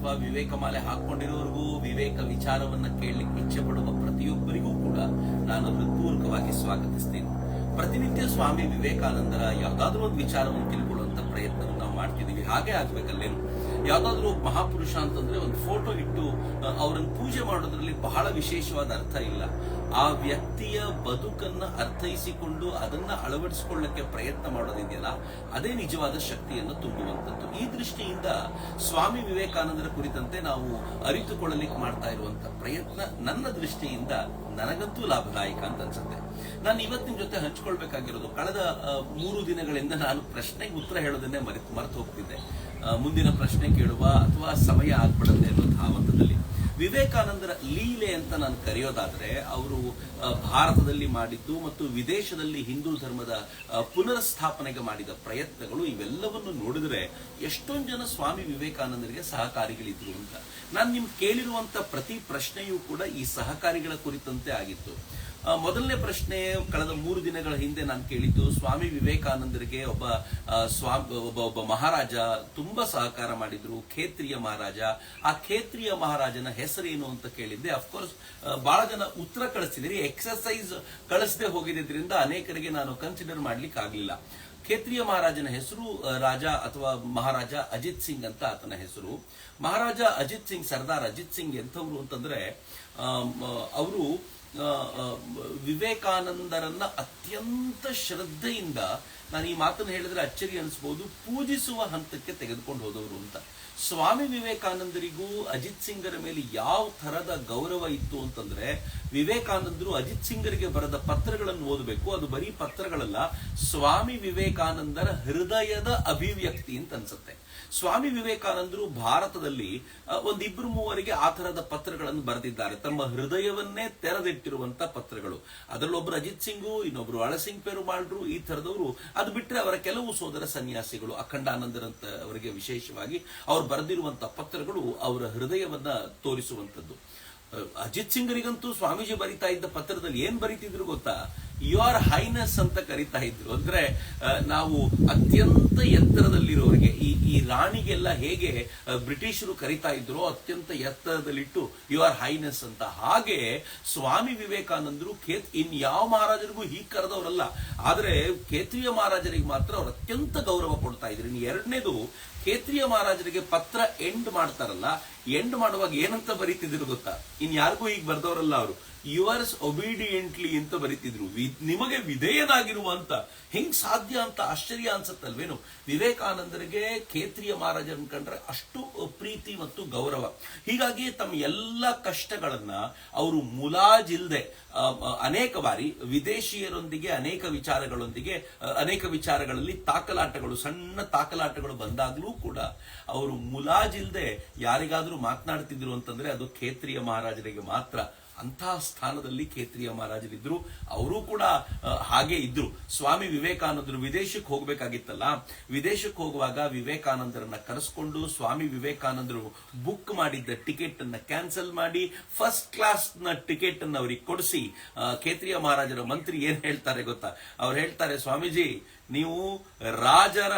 ಅಥವಾ ವಿವೇಕ ಮಾಲೆ ಹಾಕೊಂಡಿರೋರಿಗೂ ವಿವೇಕ ವಿಚಾರವನ್ನ ಕೇಳಲಿಕ್ಕೆ ಇಚ್ಛೆ ಪಡುವ ಪ್ರತಿಯೊಬ್ಬರಿಗೂ ಕೂಡ ನಾನು ಹೃತ್ಪೂರ್ವಕವಾಗಿ ಸ್ವಾಗತಿಸ್ತೇನೆ. ಪ್ರತಿನಿತ್ಯ ಸ್ವಾಮಿ ವಿವೇಕಾನಂದರ ಯಾವ್ದಾದ್ರು ಒಂದು ವಿಚಾರವನ್ನು ತಿಳ್ಕೊಳ್ಳುವಂತ ಪ್ರಯತ್ನವನ್ನು ನಾವು ಮಾಡ್ತಿದೀವಿ. ಹಾಗೆ ಆಗ್ಬೇಕಲ್ಲೇನು? ಯಾವ್ದಾದ್ರು ಮಹಾಪುರುಷ ಅಂತಂದ್ರೆ ಒಂದು ಫೋಟೋ ಇಟ್ಟು ಅವರನ್ನು ಪೂಜೆ ಮಾಡೋದ್ರಲ್ಲಿ ಬಹಳ ವಿಶೇಷವಾದ ಅರ್ಥ ಇಲ್ಲ. ಆ ವ್ಯಕ್ತಿಯ ಬದುಕನ್ನ ಅರ್ಥೈಸಿಕೊಂಡು ಅದನ್ನ ಅಳವಡಿಸಿಕೊಳ್ಳಕ್ಕೆ ಪ್ರಯತ್ನ ಮಾಡೋದಿದೆಯಲ್ಲ, ಅದೇ ನಿಜವಾದ ಶಕ್ತಿಯನ್ನು ತುಂಬುವಂಥದ್ದು. ಈ ದೃಷ್ಟಿಯಿಂದ ಸ್ವಾಮಿ ವಿವೇಕಾನಂದರ ಕುರಿತಂತೆ ನಾವು ಅರಿತುಕೊಳ್ಳಲಿಕ್ಕೆ ಮಾಡ್ತಾ ಇರುವಂತ ಪ್ರಯತ್ನ ನನ್ನ ದೃಷ್ಟಿಯಿಂದ ನನಗಂತೂ ಲಾಭದಾಯಕ ಅಂತ ಅನ್ಸುತ್ತೆ. ನಾನು ಇವತ್ತಿನ ಜೊತೆ ಹಂಚ್ಕೊಳ್ಬೇಕಾಗಿರೋದು, ಕಳೆದ 3 ದಿನಗಳಿಂದ ನಾನು ಪ್ರಶ್ನೆಗೆ ಉತ್ತರ ಹೇಳೋದನ್ನೇ ಮರೆತು ಹೋಗ್ತಿದ್ದೆ. ಮುಂದಿನ ಪ್ರಶ್ನೆ ಕೇಳುವ ಅಥವಾ ಸಮಯ ಆಗ್ಬಿಡುತ್ತೆ ಅನ್ನೋ ಧಾವಂತದಲ್ಲಿ ವಿವೇಕಾನಂದರ ಲೀಲೆ ಅಂತ ನಾನು ಕರೆಯೋದಾದ್ರೆ, ಅವರು ಭಾರತದಲ್ಲಿ ಮಾಡಿದ್ದು ಮತ್ತು ವಿದೇಶದಲ್ಲಿ ಹಿಂದೂ ಧರ್ಮದ ಪುನರ್ಸ್ಥಾಪನೆಗೆ ಮಾಡಿದ ಪ್ರಯತ್ನಗಳು, ಇವೆಲ್ಲವನ್ನು ನೋಡಿದ್ರೆ ಎಷ್ಟೊಂದು ಜನ ಸ್ವಾಮಿ ವಿವೇಕಾನಂದರಿಗೆ ಸಹಕಾರಿಗಳಿದ್ರು ಅಂತ. ನಾನು ನಿಮ್ಗೆ ಕೇಳಿರುವಂತ ಪ್ರತಿ ಪ್ರಶ್ನೆಯೂ ಕೂಡ ಈ ಸಹಕಾರಿಗಳ ಕುರಿತಂತೆ ಆಗಿತ್ತು. ಮೊದಲನೇ ಪ್ರಶ್ನೆ ಕಳೆದ 3 ದಿನಗಳ ಹಿಂದೆ ನಾನು ಕೇಳಿದ್ದು, ಸ್ವಾಮಿ ವಿವೇಕಾನಂದರಿಗೆ ಒಬ್ಬ ಮಹಾರಾಜ ತುಂಬಾ ಸಹಕಾರ ಮಾಡಿದ್ರು, ಖೇತ್ರಿಯ ಮಹಾರಾಜ. ಆ ಖೇತ್ರಿಯ ಮಹಾರಾಜನ ಹೆಸರೇನು ಅಂತ ಕೇಳಿದ್ದೆ. ಅಫ್ಕೋರ್ಸ್ ಬಹಳ ಜನ ಉತ್ತರ ಕಳಿಸ್ತಿದ್ದೀರಿ. ಎಕ್ಸರ್ಸೈಸ್ ಕಳಿಸದೆ ಹೋಗಿದ್ದರಿಂದ ಅನೇಕರಿಗೆ ನಾನು ಕನ್ಸಿಡರ್ ಮಾಡ್ಲಿಕ್ಕೆ ಆಗ್ಲಿಲ್ಲ. ಖೇತ್ರಿಯ ಮಹಾರಾಜನ ಹೆಸರು ರಾಜ ಅಥವಾ ಮಹಾರಾಜ ಅಜಿತ್ ಸಿಂಗ್ ಅಂತ ಆತನ ಹೆಸರು. ಮಹಾರಾಜ ಅಜಿತ್ ಸಿಂಗ್, ಸರ್ದಾರ್ ಅಜಿತ್ ಸಿಂಗ್ ಎಂಥವ್ರು ಅಂತಂದ್ರೆ, ಅವರು ವಿವೇಕಾನಂದರನ್ನ ಅತ್ಯಂತ ಶ್ರದ್ಧೆಯಿಂದ, ನಾನು ಈ ಮಾತನ್ನು ಹೇಳಿದ್ರೆ ಅಚ್ಚರಿ ಅನಿಸಬಹುದು, ಪೂಜಿಸುವ ಹಂತಕ್ಕೆ ತೆಗೆದುಕೊಂಡು ಹೋದವರು ಅಂತ. ಸ್ವಾಮಿ ವಿವೇಕಾನಂದರಿಗೂ ಅಜಿತ್ ಸಿಂಗರ ಮೇಲೆ ಯಾವ ತರದ ಗೌರವ ಇತ್ತು ಅಂತಂದ್ರೆ, ವಿವೇಕಾನಂದರು ಅಜಿತ್ ಸಿಂಗರಿಗೆ ಬರೆದ ಪತ್ರಗಳನ್ನು ಓದಬೇಕು. ಅದು ಬರೀ ಪತ್ರಗಳಲ್ಲ, ಸ್ವಾಮಿ ವಿವೇಕಾನಂದರ ಹೃದಯದ ಅಭಿವ್ಯಕ್ತಿ ಅಂತ ಅನ್ಸುತ್ತೆ. ಸ್ವಾಮಿ ವಿವೇಕಾನಂದರು ಭಾರತದಲ್ಲಿ 1-2-3 ಆ ತರದ ಪತ್ರಗಳನ್ನು ಬರೆದಿದ್ದಾರೆ, ತಮ್ಮ ಹೃದಯವನ್ನೇ ತೆರೆದಿಟ್ಟಿರುವಂತ ಪತ್ರಗಳು. ಅದರಲ್ಲೊಬ್ರು ಅಜಿತ್ ಸಿಂಗು, ಇನ್ನೊಬ್ರು ಅಳಸಿಂಗ್ ಪೆರುಮಾಳ್ರು, ಈ ತರದವರು. ಅದು ಬಿಟ್ಟರೆ ಅವರ ಕೆಲವು ಸೋದರ ಸನ್ಯಾಸಿಗಳು, ಅಖಂಡಾನಂದರಂತ ಅವರಿಗೆ ವಿಶೇಷವಾಗಿ ಅವರು ಬರೆದಿರುವಂತ ಪತ್ರಗಳು ಅವರ ಹೃದಯವನ್ನ ತೋರಿಸುವಂತದ್ದು. ಅಜಿತ್ ಸಿಂಗರಿಗಂತೂ ಸ್ವಾಮೀಜಿ ಬರಿತಾ ಇದ್ದ ಪತ್ರದಲ್ಲಿ ಏನ್ ಬರೀತಿದ್ರು ಗೊತ್ತಾ? ಯುವರ್ ಹೈನೆಸ್ ಅಂತ ಕರಿತಾ ಇದ್ರು. ಅಂದ್ರೆ ನಾವು ಅತ್ಯಂತ ಎತ್ತರದಲ್ಲಿರೋರಿಗೆ, ಈ ರಾಣಿಗೆಲ್ಲ ಹೇಗೆ ಬ್ರಿಟಿಷರು ಕರಿತಾ ಇದ್ರು, ಅತ್ಯಂತ ಎತ್ತರದಲ್ಲಿಟ್ಟು ಯುವರ್ ಹೈನೆಸ್ ಅಂತ. ಹಾಗೆ ಸ್ವಾಮಿ ವಿವೇಕಾನಂದರು ಯಾವ ಮಹಾರಾಜರಿಗೂ ಹೀಗೆ ಕರೆದವರಲ್ಲ. ಆದ್ರೆ ಖೇತ್ರಿಯ ಮಹಾರಾಜರಿಗೆ ಮಾತ್ರ ಅವ್ರು ಅತ್ಯಂತ ಗೌರವ ಕೊಡ್ತಾ ಇದ್ರು. ಇನ್ನು ಎರಡನೇದು, ಖೇತ್ರಿಯ ಮಹಾರಾಜರಿಗೆ ಪತ್ರ ಎಂಡ್ ಮಾಡ್ತಾರಲ್ಲ, ಎಂಡ್ ಮಾಡುವಾಗ ಏನಂತ ಬರೀತಿದ್ರು ಗೊತ್ತಾ? ಯಾರಿಗೂ ಹೀಗೆ ಬರ್ದವರಲ್ಲ ಅವರು. ಯುವರ್ಸ್ ಒಬಿಡಿಯೆಂಟ್ಲಿ ಅಂತ ಬರೀತಿದ್ರು, ನಿಮಗೆ ವಿಧೇಯನಾಗಿರುವ ಅಂತ. ಹೆಂಗ್ ಸಾಧ್ಯ ಅಂತ ಆಶ್ಚರ್ಯ ಅನ್ಸತ್ತಲ್ವೇನು? ವಿವೇಕಾನಂದರಿಗೆ ಖೇತ್ರಿಯ ಮಹಾರಾಜರನ್ನ ಕಂಡ್ರೆ ಅಷ್ಟು ಪ್ರೀತಿ ಮತ್ತು ಗೌರವ. ಹೀಗಾಗಿ ತಮ್ಮ ಎಲ್ಲ ಕಷ್ಟಗಳನ್ನ ಅವರು ಮುಲಾಜಿಲ್ದೆ ಅನೇಕ ಬಾರಿ ವಿದೇಶಿಯರೊಂದಿಗೆ ಅನೇಕ ವಿಚಾರಗಳಲ್ಲಿ ತಾಕಲಾಟಗಳು, ಸಣ್ಣ ತಾಕಲಾಟಗಳು ಬಂದಾಗ್ಲೂ ಕೂಡ ಅವರು ಮುಲಾಜಿಲ್ದೆ ಯಾರಿಗಾದ್ರೂ ಮಾತನಾಡ್ತಿದ್ರು ಅಂತಂದ್ರೆ ಅದು ಖೇತ್ರಿಯ ಮಹಾರಾಜರಿಗೆ ಮಾತ್ರ. ಅಂತಹ ಸ್ಥಾನದಲ್ಲಿ ಖೇತ್ರಿಯ ಮಹಾರಾಜರಿದ್ರು. ಅವರು ಕೂಡ ಹಾಗೆ ಇದ್ರು. ಸ್ವಾಮಿ ವಿವೇಕಾನಂದರು ವಿದೇಶಕ್ಕೆ ಹೋಗ್ಬೇಕಾಗಿತ್ತಲ್ಲ, ವಿದೇಶಕ್ಕೆ ಹೋಗುವಾಗ ವಿವೇಕಾನಂದರನ್ನ ಕರೆಸ್ಕೊಂಡು ಸ್ವಾಮಿ ವಿವೇಕಾನಂದರು ಬುಕ್ ಮಾಡಿದ್ದ ಟಿಕೆಟ್ ಅನ್ನ ಕ್ಯಾನ್ಸಲ್ ಮಾಡಿ ಫಸ್ಟ್ ಕ್ಲಾಸ್ ನ ಟಿಕೆಟ್ ಅನ್ನು ಅವರಿಗೆ ಕೊಡಿಸಿ, ಖೇತ್ರಿಯ ಮಹಾರಾಜರ ಮಂತ್ರಿ ಏನ್ ಹೇಳ್ತಾರೆ ಗೊತ್ತಾ? ಅವ್ರು ಹೇಳ್ತಾರೆ, ಸ್ವಾಮೀಜಿ ನೀವು ರಾಜರ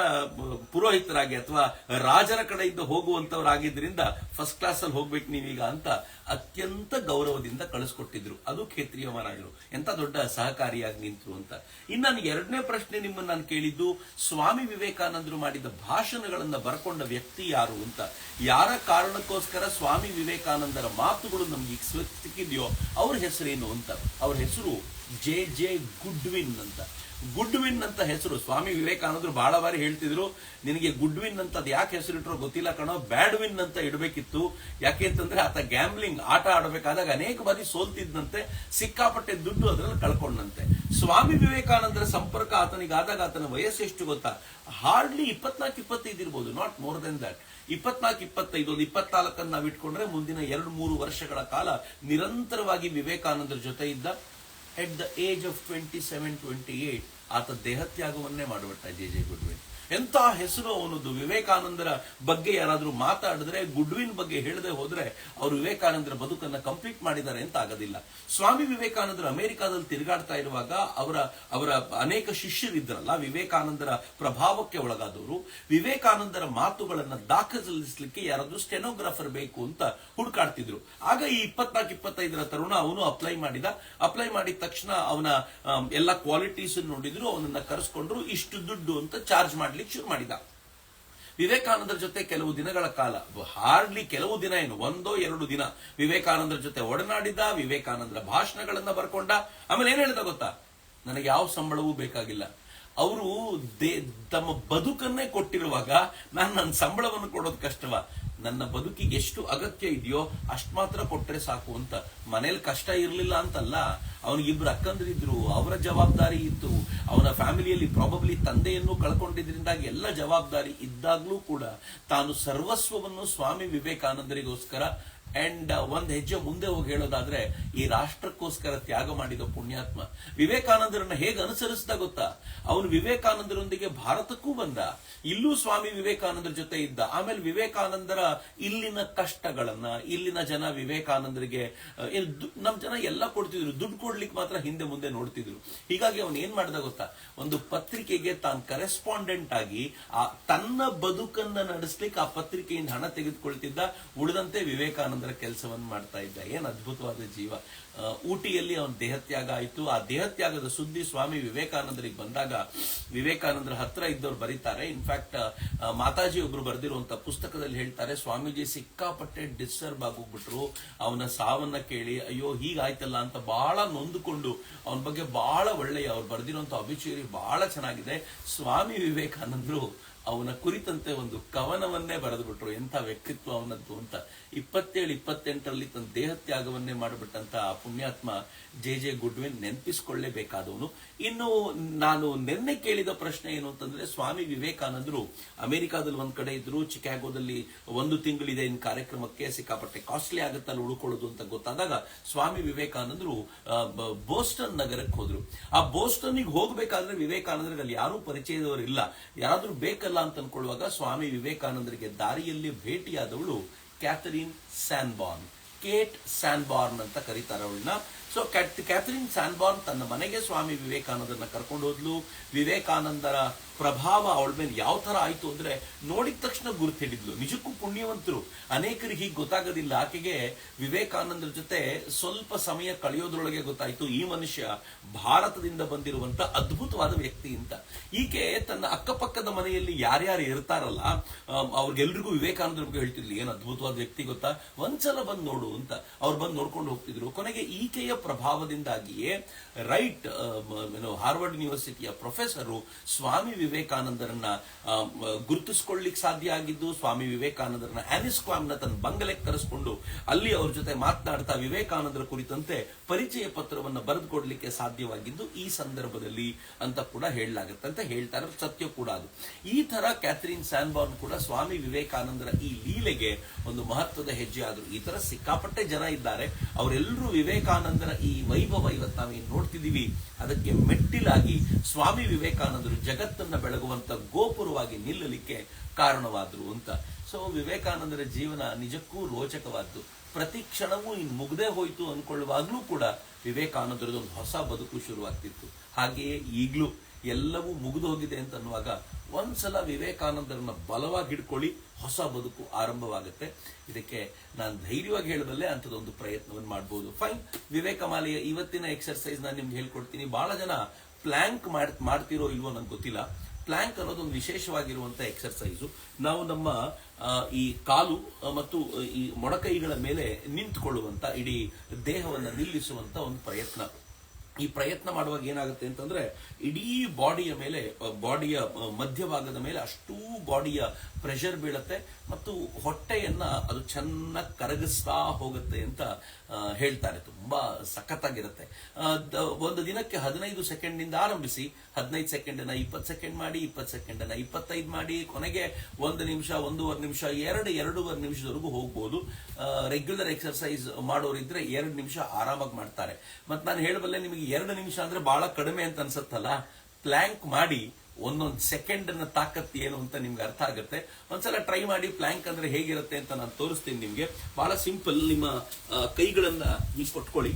ಪುರೋಹಿತರಾಗಿ ಅಥವಾ ರಾಜರ ಕಡೆಯಿಂದ ಹೋಗುವಂತವರಾಗಿದ್ದರಿಂದ ಫಸ್ಟ್ ಕ್ಲಾಸ್ ಅಲ್ಲಿ ಹೋಗ್ಬೇಕು ನೀವೀಗ ಅಂತ ಅತ್ಯಂತ ಗೌರವದಿಂದ ಕಳಿಸ್ಕೊಟ್ಟಿದ್ರು. ಅದು ಖೇತ್ರಿಯ ಮಹಾರಾಜರು ಎಂತ ದೊಡ್ಡ ಸಹಕಾರಿಯಾಗಿ ನಿಂತರು ಅಂತ. ಇನ್ನು ನಾನು ಎರಡನೇ ಪ್ರಶ್ನೆ ನಿಮ್ಮನ್ನು ನಾನು ಕೇಳಿದ್ದು, ಸ್ವಾಮಿ ವಿವೇಕಾನಂದರು ಮಾಡಿದ ಭಾಷಣಗಳನ್ನ ಬರ್ಕೊಂಡ ವ್ಯಕ್ತಿ ಯಾರು ಅಂತ. ಯಾರ ಕಾರಣಕ್ಕೋಸ್ಕರ ಸ್ವಾಮಿ ವಿವೇಕಾನಂದರ ಮಾತುಗಳು ನಮ್ಗೆ ಈಗ ಸಿಕ್ಕಿದೆಯೋ ಅವ್ರ ಹೆಸರೇನು ಅಂತ. ಅವ್ರ ಹೆಸರು ಜೆ ಗುಡ್ವಿನ್ ಅಂತ. ಗುಡ್ವಿನ್ ಅಂತ ಹೆಸರು. ಸ್ವಾಮಿ ವಿವೇಕಾನಂದರು ಬಹಳ ಬಾರಿ ಹೇಳ್ತಿದ್ರು, ನಿನಗೆ ಗುಡ್ವಿನ್ ಅಂತ ಅದು ಯಾಕೆ ಹೆಸರಿಟ್ರೋ ಗೊತ್ತಿಲ್ಲ ಕಣೋ, ಬ್ಯಾಡ್ವಿನ್ ಅಂತ ಇಡಬೇಕಿತ್ತು. ಯಾಕೆ ಅಂತಂದ್ರೆ ಆತ ಗ್ಯಾಮ್ಲಿಂಗ್ ಆಟ ಆಡಬೇಕಾದಾಗ ಅನೇಕ ಬಾರಿ ಸೋಲ್ತಿದ್ದಂತೆ, ಸಿಕ್ಕಾಪಟ್ಟೆ ದುಡ್ಡು ಅದರಲ್ಲಿ ಕಳ್ಕೊಂಡಂತೆ. ಸ್ವಾಮಿ ವಿವೇಕಾನಂದರ ಸಂಪರ್ಕ ಆತನಿಗಾದಾಗ ಆತನ ವಯಸ್ಸು ಎಷ್ಟು ಗೊತ್ತಾ? ಹಾರ್ಡ್ಲಿ 24-25 ಇರ್ಬೋದು, ನಾಟ್ ಮೋರ್ ದೆನ್ ದಟ್. 24-25, ಒಂದು 24 ನಾವು ಇಟ್ಕೊಂಡ್ರೆ ಮುಂದಿನ 2-3 ವರ್ಷಗಳ ಕಾಲ ನಿರಂತರವಾಗಿ ವಿವೇಕಾನಂದರ ಜೊತೆ ಇದ್ದ. ಎಟ್ ದ ಏಜ್ ಆಫ್ 27-28 ಆತ ದೇಹತ್ಯಾಗವನ್ನೇ ಮಾಡಿಬಿಟ್ಟ ಜೆ ಗುಡ್ವಿನ್. ಎಂತ ಹೆಸರು ಅವನದು. ವಿವೇಕಾನಂದರ ಬಗ್ಗೆ ಯಾರಾದ್ರೂ ಮಾತಾಡಿದ್ರೆ, ಗುಡ್ವಿನ್ ಬಗ್ಗೆ ಹೇಳದೆ ಹೋದ್ರೆ ಅವರು ವಿವೇಕಾನಂದರ ಬದುಕನ್ನ ಕಂಪ್ಲೀಟ್ ಮಾಡಿದ್ದಾರೆ ಅಂತ ಆಗೋದಿಲ್ಲ. ಸ್ವಾಮಿ ವಿವೇಕಾನಂದರು ಅಮೆರಿಕಾದಲ್ಲಿ ತಿರುಗಾಡ್ತಾ ಇರುವಾಗ ಅವರ ಅನೇಕ ಶಿಷ್ಯರಿದ್ರಲ್ಲ, ವಿವೇಕಾನಂದರ ಪ್ರಭಾವಕ್ಕೆ ಒಳಗಾದವರು, ವಿವೇಕಾನಂದರ ಮಾತುಗಳನ್ನ ದಾಖಲಿಸಲಿಕ್ಕೆ ಯಾರಾದ್ರೂ ಸ್ಟೆನೋಗ್ರಾಫರ್ ಬೇಕು ಅಂತ ಹುಡುಕಾಡ್ತಿದ್ರು. ಆಗ ಈ 24-25 ತರುಣ ಅವನು ಅಪ್ಲೈ ಮಾಡಿದ ತಕ್ಷಣ ಅವನ ಎಲ್ಲ ಕ್ವಾಲಿಟೀಸ್ ನೋಡಿದ್ರು, ಅವನನ್ನ ಕರೆಸ್ಕೊಂಡ್ರು, ಇಷ್ಟು ದುಡ್ಡು ಅಂತ ಚಾರ್ಜ್ ಮಾಡ್ಲಿಕ್ಕೆ ಶುರು ಮಾಡಿದ. ವಿವೇಕಾನಂದರ ಜೊತೆ ಕೆಲವು ದಿನಗಳ ಕಾಲ, ಹಾರ್ಡ್ಲಿ ಕೆಲವು ದಿನ ಏನು, 1-2 ದಿನ ವಿವೇಕಾನಂದರ ಜೊತೆ ಒಡನಾಡಿದ, ವಿವೇಕಾನಂದರ ಭಾಷಣಗಳನ್ನ ಬರ್ಕೊಂಡ. ಆಮೇಲೆ ಏನ್ ಹೇಳಿದ ಗೊತ್ತಾ, ನನಗೆ ಯಾವ ಸಂಬಳವೂ ಬೇಕಾಗಿಲ್ಲ, ಅವರು ತಮ್ಮ ಬದುಕನ್ನೇ ಕೊಟ್ಟಿರುವಾಗ ನನ್ನ ಸಂಬಳವನ್ನು ಕೊಡೋದು ಕಷ್ಟವ, ನನ್ನ ಬದುಕಿಗೆ ಎಷ್ಟು ಅಗತ್ಯ ಇದೆಯೋ ಅಷ್ಟು ಮಾತ್ರ ಕೊಟ್ಟರೆ ಸಾಕು ಅಂತ. ಮನೇಲಿ ಕಷ್ಟ ಇರಲಿಲ್ಲ ಅಂತಲ್ಲ, ಅವನಿಗಿಬ್ರು ಅಕ್ಕಂದ್ರಿದ್ರು, ಅವರ ಜವಾಬ್ದಾರಿ ಇತ್ತು, ಅವನ ಫ್ಯಾಮಿಲಿಯಲ್ಲಿ ಪ್ರಾಬಬ್ಲಿ ತಂದೆಯನ್ನು ಕಳ್ಕೊಂಡಿದ್ರಿಂದಾಗಿ ಎಲ್ಲ ಜವಾಬ್ದಾರಿ ಇದ್ದಾಗ್ಲೂ ಕೂಡ ತಾನು ಸರ್ವಸ್ವವನ್ನು ಸ್ವಾಮಿ ವಿವೇಕಾನಂದರಿಗೋಸ್ಕರ ಅಂಡ್ ಒಂದ್ ಹೆಜ್ಜೆ ಮುಂದೆ ಹೋಗಿ ಹೇಳೋದಾದ್ರೆ ಈ ರಾಷ್ಟ್ರಕ್ಕೋಸ್ಕರ ತ್ಯಾಗ ಮಾಡಿದ ಪುಣ್ಯಾತ್ಮ. ವಿವೇಕಾನಂದರನ್ನ ಹೇಗೆ ಅನುಸರಿಸಿದ ಗೊತ್ತಾ, ಅವನು ವಿವೇಕಾನಂದರೊಂದಿಗೆ ಭಾರತಕ್ಕೂ ಬಂದ, ಇಲ್ಲೂ ಸ್ವಾಮಿ ವಿವೇಕಾನಂದರ ಜೊತೆ ಇದ್ದ. ಆಮೇಲೆ ವಿವೇಕಾನಂದರ ಇಲ್ಲಿನ ಕಷ್ಟಗಳನ್ನ, ಇಲ್ಲಿನ ಜನ ವಿವೇಕಾನಂದರಿಗೆ ನಮ್ ಜನ ಎಲ್ಲ ಕೊಡ್ತಿದ್ರು, ದುಡ್ಡು ಕೊಡ್ಲಿಕ್ಕೆ ಮಾತ್ರ ಹಿಂದೆ ಮುಂದೆ ನೋಡ್ತಿದ್ರು. ಹೀಗಾಗಿ ಅವನು ಏನ್ ಮಾಡ್ದ ಗೊತ್ತಾ, ಒಂದು ಪತ್ರಿಕೆಗೆ ತಾನು ಕರೆಸ್ಪಾಂಡೆಂಟ್ ಆಗಿ ತನ್ನ ಬದುಕನ್ನ ನಡೆಸ್ಲಿಕ್ಕೆ ಆ ಪತ್ರಿಕೆಯಿಂದ ಹಣ ತೆಗೆದುಕೊಳ್ತಿದ್ದ, ಉಳಿದಂತೆ ವಿವೇಕಾನಂದ ಕೆಲಸವನ್ನು ಮಾಡ್ತಾ ಇದ್ದ. ಏನ್ ಅದ್ಭುತವಾದ ಜೀವ. ಊಟಿಯಲ್ಲಿ ಅವನ ದೇಹತ್ಯಾಗ ಆಯಿತು. ಆ ದೇಹತ್ಯಾಗದ ಸುದ್ದಿ ಸ್ವಾಮಿ ವಿವೇಕಾನಂದರಿಗೆ ಬಂದಾಗ ವಿವೇಕಾನಂದರ ಹತ್ರ ಇದ್ದವ್ರು ಬರೀತಾರೆ. ಇನ್ಫ್ಯಾಕ್ಟ್ ಮಾತಾಜಿ ಒಬ್ರು ಬರೆದಿರುವಂತ ಪುಸ್ತಕದಲ್ಲಿ ಹೇಳ್ತಾರೆ, ಸ್ವಾಮೀಜಿ ಸಿಕ್ಕಾಪಟ್ಟೆ ಡಿಸ್ಟರ್ಬ್ ಆಗೋಗ್ಬಿಟ್ರು ಅವನ ಸಾವನ್ನ ಕೇಳಿ. ಅಯ್ಯೋ ಹೀಗಾಯ್ತಲ್ಲ ಅಂತ ಬಹಳ ನೊಂದುಕೊಂಡು, ಅವನ ಬಗ್ಗೆ ಬಹಳ ಒಳ್ಳೆಯ ಅವ್ರು ಬರೆದಿರುವಂತ ಅಭಿಚೇರಿ ಬಹಳ ಚೆನ್ನಾಗಿದೆ. ಸ್ವಾಮಿ ವಿವೇಕಾನಂದರು ಅವನ ಕುರಿತಂತೆ ಒಂದು ಕವನವನ್ನೇ ಬರೆದು ಬಿಟ್ರು. ಎಂಥ ವ್ಯಕ್ತಿತ್ವ ಅವನದ್ದು ಅಂತ. 27-28ರಲ್ಲಿ ತನ್ನ ದೇಹತ್ಯಾಗವನ್ನೇ ಮಾಡಿಬಿಟ್ಟಂತ ಆ ಪುಣ್ಯಾತ್ಮ ಜೆ ಗುಡ್ವಿನ್ ನೆನಪಿಸಿಕೊಳ್ಳೇಬೇಕಾದವನು. ಇನ್ನು ನಾನು ನಿನ್ನೆ ಕೇಳಿದ ಪ್ರಶ್ನೆ ಏನು ಅಂತಂದ್ರೆ, ಸ್ವಾಮಿ ವಿವೇಕಾನಂದರು ಅಮೆರಿಕಾದಲ್ಲಿ ಒಂದ್ ಕಡೆ ಇದ್ರು, ಚಿಕಾಗೋದಲ್ಲಿ 1 ತಿಂಗಳಿದೆ ಇನ್ ಕಾರ್ಯಕ್ರಮಕ್ಕೆ, ಸಿಕ್ಕಾಪಟ್ಟೆ ಕಾಸ್ಟ್ಲಿ ಆಗುತ್ತಲ್ಲ ಉಳ್ಕೊಳ್ಳೋದು ಅಂತ ಗೊತ್ತಾದಾಗ ಸ್ವಾಮಿ ವಿವೇಕಾನಂದರು ಬೋಸ್ಟನ್ ನಗರಕ್ಕೆ ಹೋದ್ರು. ಆ ಬೋಸ್ಟನ್ಗೆ ಹೋಗ್ಬೇಕಾದ್ರೆ ವಿವೇಕಾನಂದರಿಗೆ ಅಲ್ಲಿ ಯಾರೂ ಪರಿಚಯದವರು ಇಲ್ಲ, ಯಾರಾದ್ರೂ ಬೇಕಲ್ಲ ಅಂತ ಅನ್ಕೊಳ್ಳುವಾಗ ಸ್ವಾಮಿ ವಿವೇಕಾನಂದರಿಗೆ ದಾರಿಯಲ್ಲಿ ಭೇಟಿಯಾದವಳು ಕ್ಯಾಥರಿನ್ ಸ್ಯಾನ್ಬಾರ್ನ್, ಕೇಟ್ ಸ್ಯಾನ್ಬಾರ್ನ್ ಅಂತ ಕರೀತಾರೆ ಅವಳನ್ನ. ಸೊ ಕ್ಯಾಥರಿನ್ ಸ್ಯಾನ್ಬಾರ್ನ್ ತನ್ನ ಮನೆಗೆ ಸ್ವಾಮಿ ವಿವೇಕಾನಂದರನ್ನ ಕರ್ಕೊಂಡು ಹೋದ್ಲು. ವಿವೇಕಾನಂದರ ಪ್ರಭಾವ ಅವಳ ಮೇಲೆ ಯಾವ ತರ ಆಯ್ತು ಅಂದ್ರೆ, ನೋಡಿದ ತಕ್ಷಣ ಗುರುತು ಹಿಡಿದ್ಲು. ನಿಜಕ್ಕೂ ಪುಣ್ಯವಂತರು, ಅನೇಕರಿಗೆ ಹೀಗೆ ಗೊತ್ತಾಗೋದಿಲ್ಲ. ಆಕೆಗೆ ವಿವೇಕಾನಂದರ ಜೊತೆ ಸ್ವಲ್ಪ ಸಮಯ ಕಳೆಯೋದ್ರೊಳಗೆ ಗೊತ್ತಾಯ್ತು ಈ ಮನುಷ್ಯ ಭಾರತದಿಂದ ಬಂದಿರುವಂತ ಅದ್ಭುತವಾದ ವ್ಯಕ್ತಿ ಅಂತ. ಈಕೆ ತನ್ನ ಅಕ್ಕಪಕ್ಕದ ಮನೆಯಲ್ಲಿ ಯಾರ್ಯಾರು ಇರ್ತಾರಲ್ಲ ಅವ್ರಿಗೆಲ್ರಿಗೂ ವಿವೇಕಾನಂದರ ಬಗ್ಗೆ ಹೇಳ್ತಿದ್ಲು, ಏನ್ ಅದ್ಭುತವಾದ ವ್ಯಕ್ತಿ ಗೊತ್ತಾ, ಒಂದ್ಸಲ ಬಂದು ನೋಡು ಅಂತ. ಅವ್ರು ಬಂದು ನೋಡ್ಕೊಂಡು ಹೋಗ್ತಿದ್ರು. ಕೊನೆಗೆ ಈಕೆಯ ಪ್ರಭಾವದಿಂದಾಗಿಯೇ ಹಾರ್ವರ್ಡ್ ಯೂನಿವರ್ಸಿಟಿಯ ಪ್ರೊಫೆಸರು ಸ್ವಾಮಿ ವಿವೇಕಾನಂದರನ್ನ ಗುರುತಿಸ್ಕೊಳ್ಳಿಕ್ ಸಾಧ್ಯ ಆಗಿದ್ದು, ಸ್ವಾಮಿ ವಿವೇಕಾನಂದರನ್ನ ಆನಿಸ್ಕ್ವಾಮ್ನ ತನ್ನ ಬಂಗಲೆಗೆ ಕರೆಸ್ಕೊಂಡು ಅಲ್ಲಿ ಅವ್ರ ಜೊತೆ ಮಾತನಾಡ್ತಾ ವಿವೇಕಾನಂದರ ಕುರಿತಂತೆ ಪರಿಚಯ ಪತ್ರವನ್ನು ಬರೆದುಕೊಡ್ಲಿಕ್ಕೆ ಸಾಧ್ಯವಾಗಿದ್ದು ಈ ಸಂದರ್ಭದಲ್ಲಿ ಅಂತ ಕೂಡ ಹೇಳಲಾಗುತ್ತೆ ಅಂತ ಹೇಳ್ತಾರೆ. ಸತ್ಯ ಕೂಡ ಅದು. ಈ ತರ ಕ್ಯಾಥರಿನ್ ಸ್ಯಾನ್ಬಾರ್ನ್ ಕೂಡ ಸ್ವಾಮಿ ವಿವೇಕಾನಂದರ ಈ ಲೀಲೆಗೆ ಒಂದು ಮಹತ್ವದ ಹೆಜ್ಜೆ ಆದ್ರು. ಈ ತರ ಸಿಕ್ಕಾಪಟ್ಟೆ ಜನ ಇದ್ದಾರೆ, ಅವರೆಲ್ಲರೂ ವಿವೇಕಾನಂದರ ಈ ವೈಭವ ಇವತ್ತು ನಾವೇನು ನೋಡ್ತಿದೀವಿ ಅದಕ್ಕೆ ಮೆಟ್ಟಿಲಾಗಿ ಸ್ವಾಮಿ ವಿವೇಕಾನಂದರು ಜಗತ್ತನ್ನ ಬೆಳಗುವಂತ ಗೋಪುರವಾಗಿ ನಿಲ್ಲಲಿಕ್ಕೆ ಕಾರಣವಾದ್ರು ಅಂತ. ಸೊ ವಿವೇಕಾನಂದರ ಜೀವನ ನಿಜಕ್ಕೂ ರೋಚಕವಾದ್ದು. ಪ್ರತಿ ಕ್ಷಣವೂ ಇನ್ನು ಮುಗ್ದೇ ಹೋಯ್ತು ಅನ್ಕೊಳ್ಳುವಾಗ್ಲೂ ಕೂಡ ವಿವೇಕಾನಂದರದೊಂದು ಹೊಸ ಬದುಕು ಶುರುವಾಗ್ತಿತ್ತು. ಹಾಗೆಯೇ ಈಗ್ಲೂ ಎಲ್ಲವೂ ಮುಗಿದು ಹೋಗಿದೆ ಅಂತ ಅನ್ನುವಾಗ ಒಂದ್ಸಲ ವಿವೇಕಾನಂದರನ್ನ ಬಲವಾಗಿ ಹಿಡ್ಕೊಳ್ಳಿ, ಹೊಸ ಬದುಕು ಆರಂಭವಾಗುತ್ತೆ. ಇದಕ್ಕೆ ನಾನು ಧೈರ್ಯವಾಗಿ ಹೇಳಬಲ್ಲೆ ಅಂಥದ್ದೊಂದು ಪ್ರಯತ್ನವನ್ನು ಮಾಡಬಹುದು. ಫೈನ್, ವಿವೇಕಮಾಲೆಯ ಇವತ್ತಿನ ಎಕ್ಸರ್ಸೈಸ್ ನಾನು ನಿಮ್ಗೆ ಹೇಳ್ಕೊಡ್ತೀನಿ. ಬಹಳ ಜನ ಪ್ಲಾಂಕ್ ಮಾಡ್ತಿರೋ ಇಲ್ವೋ ನಂಗೆ ಗೊತ್ತಿಲ್ಲ. ಪ್ಲಾಂಕ್ ಅನ್ನೋದೊಂದು ವಿಶೇಷವಾಗಿರುವಂತ ಎಕ್ಸರ್ಸೈಸು. ನಾವು ನಮ್ಮ ಈ ಕಾಲು ಮತ್ತು ಈ ಮೊಣಕೈಗಳ ಮೇಲೆ ನಿಂತ್ಕೊಳ್ಳುವಂತ, ಇಡೀ ದೇಹವನ್ನು ನಿಲ್ಲಿಸುವಂತ ಒಂದು ಪ್ರಯತ್ನ. ಈ ಪ್ರಯತ್ನ ಮಾಡುವಾಗ ಏನಾಗುತ್ತೆ ಅಂತಂದ್ರೆ, ಇಡೀ ಬಾಡಿಯ ಮೇಲೆ, ಬಾಡಿಯ ಮಧ್ಯಭಾಗದ ಮೇಲೆ ಅಷ್ಟೂ ಬಾಡಿಯ ಪ್ರೆಷರ್ ಬೀಳುತ್ತೆ ಮತ್ತು ಹೊಟ್ಟೆಯನ್ನ ಅದು ಚೆನ್ನಾಗಿ ಕರಗಿಸ್ತಾ ಹೋಗುತ್ತೆ ಅಂತ ಹೇಳ್ತಾರೆ. ತುಂಬಾ ಸಖತ್ತಾಗಿರುತ್ತೆ. ಒಂದು ದಿನಕ್ಕೆ 15 ಸೆಕೆಂಡ್ ಆರಂಭಿಸಿ, 15 ಸೆಕೆಂಡನ್ನ 20 ಸೆಕೆಂಡ್ ಮಾಡಿ, 20 ಸೆಕೆಂಡನ್ನ 25 ಮಾಡಿ, ಕೊನೆಗೆ 1 ನಿಮಿಷ, 1.5 ನಿಮಿಷ, 2.5 ನಿಮಿಷದವರೆಗೂ ಹೋಗ್ಬೋದು. ರೆಗ್ಯುಲರ್ ಎಕ್ಸರ್ಸೈಸ್ ಮಾಡೋರಿದ್ರೆ 2 ನಿಮಿಷ ಆರಾಮಾಗಿ ಮಾಡ್ತಾರೆ. ಮತ್ತೆ ನಾನು ಹೇಳಬಲ್ಲೆ, ನಿಮಗೆ 2 ನಿಮಿಷ ಅಂದ್ರೆ ಬಹಳ ಕಡಿಮೆ ಅಂತ ಅನ್ಸತ್ತಲ್ಲ, ಪ್ಲಾಂಕ್ ಮಾಡಿ ಒಂದೊಂದು ಸೆಕೆಂಡ್ನ ತಾಕತ್ತು ಏನು ಅಂತ ನಿಮ್ಗೆ ಅರ್ಥ ಆಗುತ್ತೆ. ಒಂದ್ಸಲ ಟ್ರೈ ಮಾಡಿ. ಪ್ಲಾಂಕ್ ಅಂದ್ರೆ ಹೇಗಿರುತ್ತೆ ಅಂತ ನಾನು ತೋರಿಸ್ತೀನಿ ನಿಮ್ಗೆ. ಬಹಳ ಸಿಂಪಲ್. ನಿಮ್ಮ ಕೈಗಳನ್ನ ಹೀಗೆ ಕೊಟ್ಕೊಳ್ಳಿ.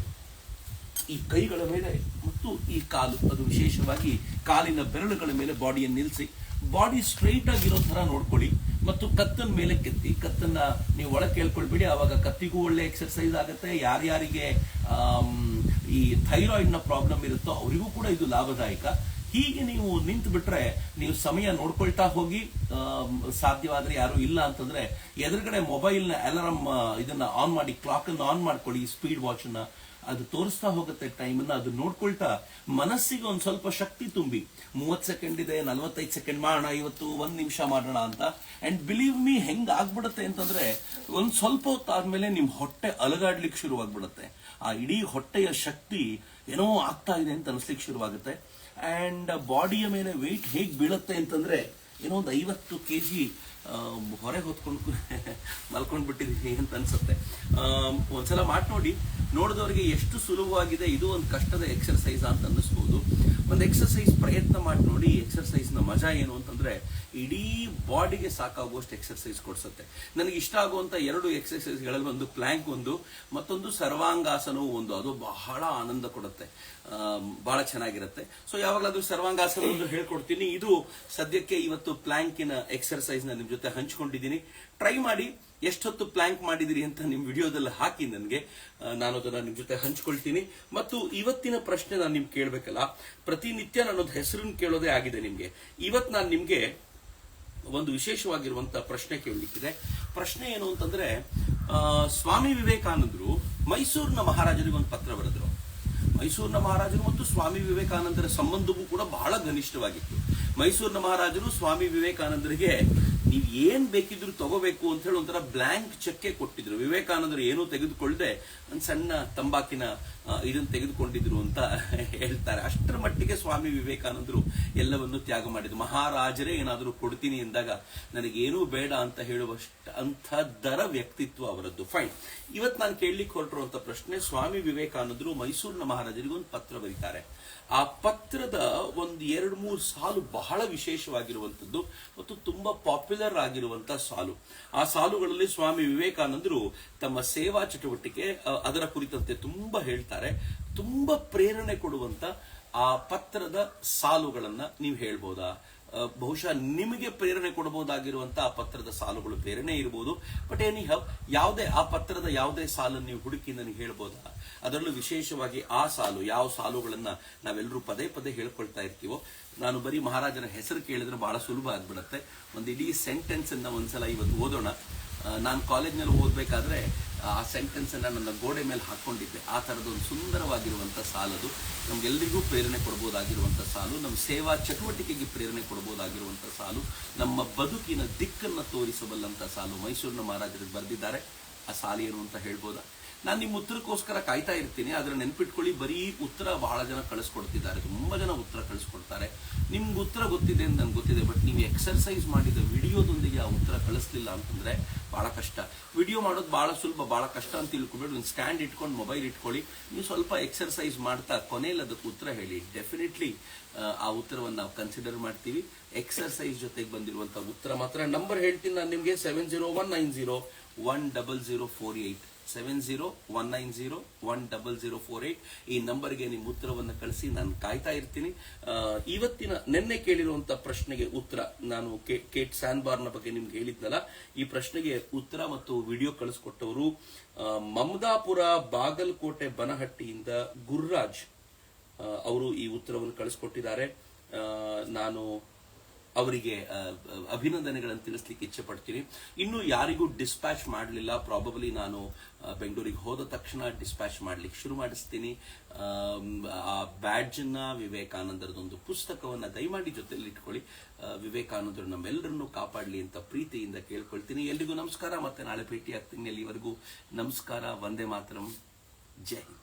ಈ ಕೈಗಳ ಮೇಲೆ ಮತ್ತು ಈ ಕಾಲು, ಅದು ವಿಶೇಷವಾಗಿ ಕಾಲಿನ ಬೆರಳುಗಳ ಮೇಲೆ ಬಾಡಿಯನ್ನು ನಿಲ್ಲಿಸಿ, ಬಾಡಿ ಸ್ಟ್ರೈಟ್ ಆಗಿರೋ ತರ ನೋಡ್ಕೊಳ್ಳಿ. ಮತ್ತು ಕತ್ತನ ಮೇಲೆ ಕೆತ್ತಿ, ಕತ್ತನ್ನ ನೀವು ಒಳಗೆ ಕೇಳ್ಕೊಳ್ಬೇಡಿ, ಅವಾಗ ಕತ್ತಿಗೂ ಒಳ್ಳೆ ಎಕ್ಸರ್ಸೈಸ್ ಆಗುತ್ತೆ. ಯಾರ್ಯಾರಿಗೆ ಈ ಥೈರಾಯ್ಡ್ ನ ಪ್ರಾಬ್ಲಮ್ ಇರುತ್ತೋ ಅವರಿಗೂ ಕೂಡ ಇದು ಲಾಭದಾಯಕ. ಹೀಗೆ ನೀವು ನಿಂತು ಬಿಟ್ರೆ ನೀವು ಸಮಯ ನೋಡ್ಕೊಳ್ತಾ ಹೋಗಿ. ಸಾಧ್ಯವಾದ್ರೆ ಯಾರು ಇಲ್ಲ ಅಂತಂದ್ರೆ ಎದುರುಗಡೆ ಮೊಬೈಲ್ ನ ಅಲಾರಾಮ್ ಇದನ್ನ ಆನ್ ಮಾಡಿ, ಕ್ಲಾಕ್ ಅನ್ನು ಆನ್ ಮಾಡ್ಕೊಳ್ಳಿ, ಸ್ಪೀಡ್ ವಾಚ್ ನ, ಅದು ತೋರಿಸ್ತಾ ಹೋಗುತ್ತೆ ಟೈಮನ್ನ. ಅದು ನೋಡ್ಕೊಳ್ತಾ ಮನಸ್ಸಿಗೆ ಒಂದ್ ಸ್ವಲ್ಪ ಶಕ್ತಿ ತುಂಬಿ, 30 ಸೆಕೆಂಡ್ ಇದೆ, 45 ಸೆಕೆಂಡ್ ಮಾಡೋಣ, ಇವತ್ತು 1 ನಿಮಿಷ ಮಾಡೋಣ ಅಂತ. ಅಂಡ್ ಬಿಲೀವ್ ಮೀ, ಹೆಂಗ್ ಆಗ್ಬಿಡುತ್ತೆ ಅಂತಂದ್ರೆ ಒಂದ್ ಸ್ವಲ್ಪ ಹೊತ್ತಾದ್ಮೇಲೆ ನಿಮ್ ಹೊಟ್ಟೆ ಅಲಗಾಡ್ಲಿಕ್ಕೆ ಶುರುವಾಗ್ಬಿಡುತ್ತೆ. ಆ ಇಡೀ ಹೊಟ್ಟೆಯ ಶಕ್ತಿ ಏನೋ ಆಗ್ತಾ ಇದೆ ಅಂತ ಅನ್ಸ್ಲಿಕ್ಕೆ ಶುರುವಾಗುತ್ತೆ. ಅಂಡ್ ಬಾಡಿಯ ಮೇಲೆ ವೆಯ್ಟ್ ಹೇಗ್ ಬೀಳುತ್ತೆ ಅಂತಂದ್ರೆ ಏನೋ ಒಂದು 50 kg ಹೊರಗೆ ಹೊತ್ಕೊಂಡು ಮಲ್ಕೊಂಡ್ ಬಿಟ್ಟಿದೀನಿ ಅಂತ ಅನ್ಸುತ್ತೆ. ಒಂದ್ಸಲ ಮಾಡಿ ನೋಡಿ. ನೋಡಿದವರಿಗೆ ಎಷ್ಟು ಸುಲಭವಾಗಿದೆ, ಇದು ಒಂದು ಕಷ್ಟದ ಎಕ್ಸರ್ಸೈಸ್ ಅಂತ ಅನ್ನಿಸ್ಬೋದು. ಒಂದು ಎಕ್ಸರ್ಸೈಸ್ ಪ್ರಯತ್ನ ಮಾಡಿ ನೋಡಿ. ಎಕ್ಸರ್ಸೈಸ್ ನ ಮಜಾ ಏನು ಅಂತಂದ್ರೆ ಇಡೀ ಬಾಡಿಗೆ ಸಾಕಾಗುವಷ್ಟು ಎಕ್ಸರ್ಸೈಸ್ ಕೊಡ್ಸುತ್ತೆ. ನನಗೆ ಇಷ್ಟ ಆಗುವಂತ 2 ಎಕ್ಸರ್ಸೈಸ್ಗಳಲ್ಲಿ ಒಂದು ಪ್ಲಾಂಕ್ ಒಂದು, ಮತ್ತೊಂದು ಸರ್ವಾಂಗಾಸನವು ಒಂದು. ಅದು ಬಹಳ ಆನಂದ ಕೊಡುತ್ತೆ, ಬಹಳ ಚೆನ್ನಾಗಿರುತ್ತೆ. ಸೊ ಯಾವಾಗಲಾದ್ರೂ ಸರ್ವಾಂಗಾಸನ ಒಂದು ಹೇಳ್ಕೊಡ್ತೀನಿ. ಇದು ಸದ್ಯಕ್ಕೆ ಇವತ್ತು ಪ್ಲಾಂಕಿನ ಎಕ್ಸರ್ಸೈಸ್ ನ ನಿಮ್ ಜೊತೆ ಹಂಚ್ಕೊಂಡಿದ್ದೀನಿ. ಟ್ರೈ ಮಾಡಿ. ಎಷ್ಟೊತ್ತು ಪ್ಲಾಂಕ್ ಮಾಡಿದಿರಿ ಅಂತ ನಿಮ್ ವಿಡಿಯೋದಲ್ಲಿ ಹಾಕಿ ನನಗೆ, ನಾನು ಅದನ್ನ ನಿಮ್ ಜೊತೆ ಹಂಚ್ಕೊಳ್ತೀನಿ. ಮತ್ತು ಇವತ್ತಿನ ಪ್ರಶ್ನೆ ನಾನು ನಿಮ್ಗೆ ಕೇಳ್ಬೇಕಲ್ಲ, ಪ್ರತಿನಿತ್ಯ ನನ್ನೊಂದು ಹೆಸರನ್ನು ಕೇಳೋದೇ ಆಗಿದೆ ನಿಮ್ಗೆ. ಇವತ್ತು ನಾನು ನಿಮ್ಗೆ ಒಂದು ವಿಶೇಷವಾಗಿರುವಂತಹ ಪ್ರಶ್ನೆ ಕೇಳಲಿಕ್ಕಿದೆ. ಪ್ರಶ್ನೆ ಏನು ಅಂತಂದ್ರೆ, ಸ್ವಾಮಿ ವಿವೇಕಾನಂದರು ಮೈಸೂರಿನ ಮಹಾರಾಜರಿಗೆ ಒಂದು ಪತ್ರ ಬರೆದ್ರು. ಮೈಸೂರಿನ ಮಹಾರಾಜರು ಮತ್ತು ಸ್ವಾಮಿ ವಿವೇಕಾನಂದರ ಸಂಬಂಧವೂ ಕೂಡ ಬಹಳ ಘನಿಷ್ಠವಾಗಿತ್ತು. ಮೈಸೂರಿನ ಮಹಾರಾಜರು ಸ್ವಾಮಿ ವಿವೇಕಾನಂದರಿಗೆ ನೀವ್ ಏನ್ ಬೇಕಿದ್ರು ತಗೋಬೇಕು ಅಂತ ಹೇಳಿ ಒಂಥರ ಬ್ಲಾಂಕ್ ಚೆಕ್ ಕೊಟ್ಟಿದ್ರು. ವಿವೇಕಾನಂದರು ಏನೂ ತೆಗೆದುಕೊಳ್ಳದೆ ಒಂದು ಸಣ್ಣ ತಂಬಾಕಿನ ಇದನ್ನು ತೆಗೆದುಕೊಂಡಿದ್ರು ಅಂತ ಹೇಳ್ತಾರೆ. ಅಷ್ಟರ ಮಟ್ಟಿಗೆ ಸ್ವಾಮಿ ವಿವೇಕಾನಂದರು ಎಲ್ಲವನ್ನು ತ್ಯಾಗ ಮಾಡಿದ್ರು. ಮಹಾರಾಜರೇ ಏನಾದರೂ ಕೊಡ್ತೀನಿ ಎಂದಾಗ ನನಗೇನೂ ಬೇಡ ಅಂತ ಹೇಳುವಷ್ಟಂಥದ್ದರ ವ್ಯಕ್ತಿತ್ವ ಅವರದ್ದು. ಫೈನ್. ಇವತ್ತು ನಾನು ಕೇಳಲಿಕ್ಕೆ ಹೊರಟಿರುವಂತ ಪ್ರಶ್ನೆ, ಸ್ವಾಮಿ ವಿವೇಕಾನಂದರು ಮೈಸೂರಿನ ಮಹಾರಾಜರಿಗೆ ಒಂದು ಪತ್ರ ಬರೀತಾರೆ. ಆ ಪತ್ರದ ಒಂದು 2-3 ಸಾಲು ಬಹಳ ವಿಶೇಷವಾಗಿರುವಂತದ್ದು ಮತ್ತು ತುಂಬಾ ಪಾಪ್ಯುಲರ್ ಆಗಿರುವಂತಹ ಸಾಲು. ಆ ಸಾಲುಗಳಲ್ಲಿ ಸ್ವಾಮಿ ವಿವೇಕಾನಂದರು ತಮ್ಮ ಸೇವಾ ಚಟುವಟಿಕೆ ಅದರ ಕುರಿತಂತೆ ತುಂಬಾ ಹೇಳ್ತಾರೆ. ತುಂಬಾ ಪ್ರೇರಣೆ ಕೊಡುವಂತ ಆ ಪತ್ರದ ಸಾಲುಗಳನ್ನ ನೀವು ಹೇಳ್ಬೋದಾ? ಬಹುಶಃ ನಿಮಗೆ ಪ್ರೇರಣೆ ಕೊಡಬಹುದಾಗಿರುವಂತಹ ಆ ಪತ್ರದ ಸಾಲುಗಳು ಬೇರೆನೇ ಇರಬಹುದು. ಬಟ್ ಯಾವುದೇ ಆ ಪತ್ರದ ಯಾವುದೇ ಸಾಲನ್ನು ನೀವು ಹುಡುಕಿ ನನಗೆ ಹೇಳ್ಬೋದಾ? ಅದರಲ್ಲೂ ವಿಶೇಷವಾಗಿ ಆ ಸಾಲು, ಯಾವ ಸಾಲುಗಳನ್ನ ನಾವೆಲ್ಲರೂ ಪದೇ ಪದೇ ಹೇಳ್ಕೊಳ್ತಾ ಇರ್ತೀವೋ. ನಾನು ಬರೀ ಮಹಾರಾಜನ ಹೆಸರು ಕೇಳಿದ್ರೆ ಬಹಳ ಸುಲಭ ಆಗ್ಬಿಡುತ್ತೆ. ಒಂದು ಇಡೀ ಸೆಂಟೆನ್ಸ್ ಅನ್ನ ಒಂದ್ಸಲ ಇವತ್ತು ಓದೋಣ. ನಾನು ಕಾಲೇಜ್ನಲ್ಲಿ ಓದ್ಬೇಕಾದ್ರೆ ಆ ಸೆಂಟೆನ್ಸ್ ಅನ್ನ ನನ್ನ ಗೋಡೆ ಮೇಲೆ ಹಾಕೊಂಡಿದ್ದೆ. ಆ ತರದೊಂದು ಸುಂದರವಾಗಿರುವಂತಹ ಸಾಲದು. ನಮ್ಗೆಲ್ಲರಿಗೂ ಪ್ರೇರಣೆ ಕೊಡಬಹುದಾಗಿರುವಂತಹ ಸಾಲು, ನಮ್ಮ ಸೇವಾ ಚಟುವಟಿಕೆಗೆ ಪ್ರೇರಣೆ ಕೊಡಬಹುದಾಗಿರುವಂತಹ ಸಾಲು, ನಮ್ಮ ಬದುಕಿನ ದಿಕ್ಕನ್ನ ತೋರಿಸಬಲ್ಲಂತ ಸಾಲು ಮೈಸೂರಿನ ಮಹಾರಾಜರಿಗೆ ಬರೆದಿದ್ದಾರೆ. ಆ ಸಾಲು ಏನು ಅಂತ ಹೇಳ್ಬೋದಾ? ನಾನು ನಿಮ್ಮ ಉತ್ತರಕ್ಕೋಸ್ಕರ ಕಾಯ್ತಾ ಇರ್ತೀನಿ. ಆದ್ರೆ ನೆನ್ಪಿಟ್ಕೊಳ್ಳಿ, ಬರೀ ಉತ್ತರ ಬಹಳ ಜನ ಕಳಿಸ್ಕೊಡ್ತಿದ್ದಾರೆ. ತುಂಬಾ ಜನ ಉತ್ತರ ಕಳಿಸ್ಕೊಡ್ತಾರೆ. ನಿಮ್ಗೆ ಉತ್ತರ ಗೊತ್ತಿದೆ ಅಂತ ನನ್ಗೆ ಗೊತ್ತಿದೆ. ಬಟ್ ನೀವು ಎಕ್ಸರ್ಸೈಸ್ ಮಾಡಿದ ವಿಡಿಯೋದೊಂದಿಗೆ ಆ ಉತ್ತರ ಕಳಿಸ್ಲಿಲ್ಲ ಅಂತಂದ್ರೆ ಬಹಳ ಕಷ್ಟ. ವಿಡಿಯೋ ಮಾಡೋದು ಬಹಳ ಸುಲಭ, ಬಹಳ ಕಷ್ಟ ಅಂತ ತಿಳ್ಕೊಬೇಡಿ. ಒಂದು ಸ್ಟ್ಯಾಂಡ್ ಇಟ್ಕೊಂಡು ಮೊಬೈಲ್ ಇಟ್ಕೊಳ್ಳಿ. ನೀವು ಸ್ವಲ್ಪ ಎಕ್ಸರ್ಸೈಸ್ ಮಾಡ್ತಾ ಕೊನೆಯಲ್ಲಿ ಅದಕ್ಕೆ ಉತ್ತರ ಹೇಳಿ. ಡೆಫಿನೆಟ್ಲಿ ಆ ಉತ್ತರವನ್ನು ನಾವು ಕನ್ಸಿಡರ್ ಮಾಡ್ತೀವಿ. ಎಕ್ಸರ್ಸೈಸ್ ಜೊತೆಗೆ ಬಂದಿರುವಂತಹ ಉತ್ತರ ಮಾತ್ರ. ನಂಬರ್ ಹೇಳ್ತೀನಿ ನಾನು ನಿಮ್ಗೆ, 7019010048 7019010048. ಈ ನಂಬರ್ಗೆ ನಿಮ್ಮ ಉತ್ತರವನ್ನು ಕಳಿಸಿ. ನಾನು ಕಾಯ್ತಾ ಇರ್ತೀನಿ. ಇವತ್ತಿನ ನಿನ್ನೆ ಕೇಳಿರುವಂತಹ ಪ್ರಶ್ನೆಗೆ ಉತ್ತರ ನಾನು ಕೇಟ್ ಸ್ಯಾನ್ಬಾರ್ನ ಬಗ್ಗೆ ನಿಮ್ಗೆ ಹೇಳಿದ್ನಲ್ಲ, ಈ ಪ್ರಶ್ನೆಗೆ ಉತ್ತರ ಮತ್ತು ವಿಡಿಯೋ ಕಳಿಸ್ಕೊಟ್ಟವರು ಮಮದಾಪುರ ಬಾಗಲಕೋಟೆ ಬನಹಟ್ಟಿಯಿಂದ ಗುರುರಾಜ್ ಅವರು ಈ ಉತ್ತರವನ್ನು ಕಳಿಸ್ಕೊಟ್ಟಿದ್ದಾರೆ. ನಾನು ಅವರಿಗೆ ಅಭಿನಂದನೆಗಳನ್ನು ತಿಳಿಸ್ಲಿಕ್ಕೆ ಇಚ್ಛೆ ಪಡ್ತೀನಿ. ಇನ್ನು ಯಾರಿಗೂ ಡಿಸ್ಪ್ಯಾಚ್ ಮಾಡಲಿಲ್ಲ, ಪ್ರಾಬಬಲಿ ನಾನು ಬೆಂಗಳೂರಿಗೆ ಹೋದ ತಕ್ಷಣ ಡಿಸ್ಪ್ಯಾಚ್ ಮಾಡ್ಲಿಕ್ಕೆ ಶುರು ಮಾಡಿಸ್ತೀನಿ. ಆ ಬ್ಯಾಡ್ಜ್ ಅನ್ನ, ವಿವೇಕಾನಂದರದೊಂದು ಪುಸ್ತಕವನ್ನ ದಯಮಾಡಿ ಜೊತೆಯಲ್ಲಿ ಇಟ್ಕೊಳ್ಳಿ. ವಿವೇಕಾನಂದರು ನಮ್ಮೆಲ್ಲರನ್ನು ಕಾಪಾಡಲಿ ಅಂತ ಪ್ರೀತಿಯಿಂದ ಕೇಳ್ಕೊಳ್ತೀನಿ. ಎಲ್ರಿಗೂ ನಮಸ್ಕಾರ. ಮತ್ತೆ ನಾಳೆ ಭೇಟಿ ಆಗ್ತೀನಿ. ಅಲ್ಲಿವರೆಗೂ ನಮಸ್ಕಾರ. ವಂದೇ ಮಾತರಂ. ಜೈ ಹಿಂದ್.